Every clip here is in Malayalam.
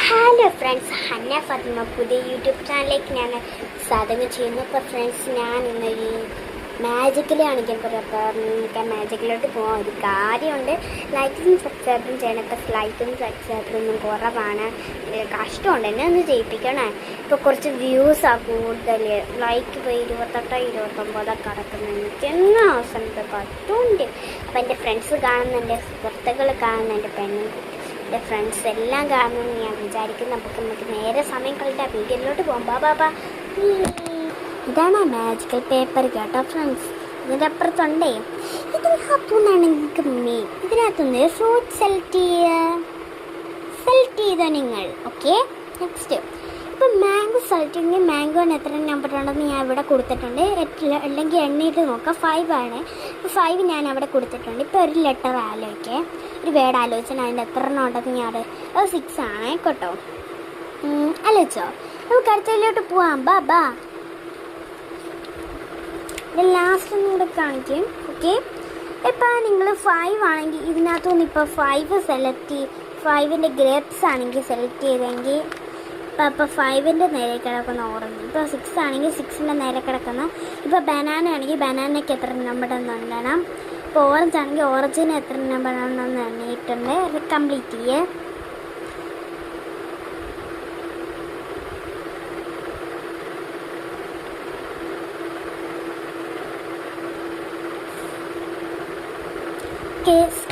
ഹലോ ഫ്രണ്ട്സ്, ഹന്ന ഫാത്തിമ പുതിയ യൂട്യൂബ് ചാനലിലേക്ക് ഞാൻ സാധകം ചെയ്യുന്നു. അപ്പോൾ ഫ്രണ്ട്സ്, ഞാൻ ഇന്നൊരു മാജിക്കൽ കാണിക്കാൻ പറയാം. അപ്പോൾ നമുക്ക് ആ മാജിക്കിലോട്ട് പോകാൻ ഒരു കാര്യമുണ്ട്. ലൈക്കും സബ്സ്ക്രൈബും ചെയ്യണം. ഇപ്പോൾ ലൈക്കും സബ്സ്ക്രൈബൊന്നും കുറവാണ്, കഷ്ടമുണ്ട്, എന്നെ ഒന്ന് ചെയ്യിപ്പിക്കണേ. ഇപ്പോൾ കുറച്ച് വ്യൂസാണ് കൂടുതൽ. ലൈക്ക് ഇപ്പോൾ 28-29 കിടക്കുന്നത്. എനിക്ക് എന്ന അവസരത്തെ പറ്റുണ്ട്. അപ്പോൾ എൻ്റെ ഫ്രണ്ട്സ് കാണുന്നുണ്ട്, സുഹൃത്തുക്കൾ കാണുന്നുണ്ട്, എൻ്റെ ഫ്രണ്ട്സ് എല്ലാം കാണുമെന്ന് ഞാൻ വിചാരിക്കുന്നു. നമുക്ക് നേരെ സമയം കളിട്ട് വീഡിയോയിലോട്ട് പോകാം. ബാബാ, ഇതാണ് മാജിക്കൽ പേപ്പർ കേട്ടോ ഫ്രണ്ട്സ്. ഇതിൻ്റെ അപ്പുറത്തുണ്ടേ, ഇതിനകത്തുനിന്നാണ് നിങ്ങൾക്ക് ഇതിനകത്തുനിന്ന് ഫ്രൂട്ട് സെലക്ട് ചെയ്തോ നിങ്ങൾ. ഓക്കെ, നെക്സ്റ്റ് ഇപ്പം മാംഗോ സെലക്ട് ചെയ്യുമെങ്കിൽ മാംഗോന് എത്ര നമ്പർ ഉണ്ടെന്ന് ഞാൻ ഇവിടെ കൊടുത്തിട്ടുണ്ട്. അല്ലെങ്കിൽ എണ്ണയിട്ട് നോക്കാം. 5 ആണ്. 5 ഞാൻ അവിടെ കൊടുത്തിട്ടുണ്ട്. ഇപ്പോൾ ഒരു ലെറ്റർ ആലോചിക്കേ, ഒരു വേർഡ് ആലോചിച്ചാൽ അതിൻ്റെ എത്ര എണ്ണം ഉണ്ടെന്ന് ഞാൻ 6 ആണ് കേട്ടോ. ആലോചിച്ചോ? നമുക്ക് അടുത്തതിലോട്ട് പോവാം. ബാ ലാസ്റ്റ് ഒന്നും കൂടെ കാണിക്കും. ഓക്കെ, ഇപ്പം നിങ്ങൾ 5 ആണെങ്കിൽ ഇതിനകത്തുനിന്ന് ഇപ്പോൾ 5 സെലക്ട് 5ൻ്റെ ഗ്രേപ്സ് ആണെങ്കിൽ സെലക്ട് ചെയ്തെങ്കിൽ ഇപ്പോൾ 5ൻ്റെ നേരെ കിടക്കുന്ന ഓറഞ്ച്. ഇപ്പോൾ 6 ആണെങ്കിൽ 6ൻ്റെ നേരെ കിടക്കുന്ന, ഇപ്പോൾ ബനാന ആണെങ്കിൽ ബനാനയ്ക്ക് എത്ര നമ്പർ എണ്ണം. ഇപ്പോൾ ഓറഞ്ച് ആണെങ്കിൽ ഓറഞ്ചിന് എത്ര നമ്പർ എണ്ണം എണ്ണിയിട്ടുണ്ട്. അത് കംപ്ലീറ്റ് ചെയ്യേ.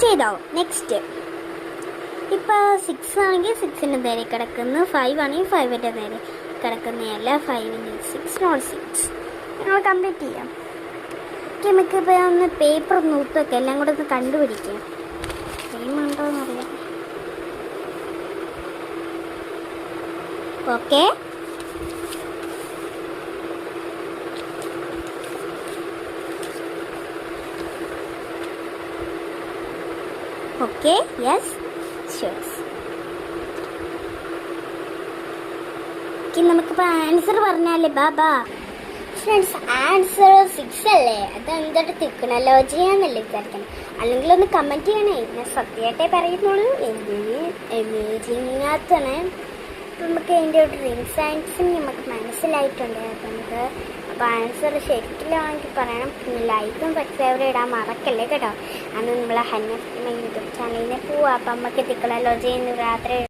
ചെയ്തോ? നെക്സ്റ്റ് ഇപ്പോൾ 6 ആണെങ്കിൽ 6ൻ്റെ നേരെ കിടക്കുന്നു, 5 ആണെങ്കിൽ 5ൻ്റെ നേരെ കിടക്കുന്നതല്ല. 5 6 നോട്ട് 6 ഞങ്ങൾ കംപ്ലീറ്റ് ചെയ്യാം. ഓക്കെ, നമുക്കിപ്പോൾ ഒന്ന് പേപ്പർ നൂറ്റൊക്കെ എല്ലാം കൂടെ ഒന്ന് കണ്ടുപിടിക്കാം. ടൈം ഉണ്ടോ എന്നറിയാം. Okay, okay, yes, sure. നമുക്കിപ്പോൾ ആൻസർ പറഞ്ഞാലേ ബാബാ ഫ്രണ്ട്സ്, ആൻസർ 6 അല്ലേ? അത് എന്തൊട്ട് തിക്കണല്ലോ ചെയ്യാന്നല്ലേ വിചാരിക്കണം. അല്ലെങ്കിൽ ഒന്ന് കമൻറ്റ് ചെയ്യണേ. ഞാൻ സത്യമായിട്ടേ പറയുന്നുള്ളൂ. എമേജിങ്ങിനകത്താണ്. അപ്പം നമുക്ക് അതിൻ്റെ ഒരു റിംഗ് സയൻസും നമുക്ക് മനസ്സിലായിട്ടുണ്ട്. അപ്പോൾ ആൻസർ ശരിക്കില്ലാണെങ്കിൽ പറയണം. പിന്നെ ലൈക്കും സബ്സ്ക്രൈബും ഇടാൻ മറക്കല്ലേ കേട്ടോ. അന്ന് നമ്മൾ ഹന്ന യൂട്യൂബ് ചാനലിനെ പോവാം. അപ്പം നമുക്ക് തിക്കണല്ലോ ചെയ്യുന്നു രാത്രി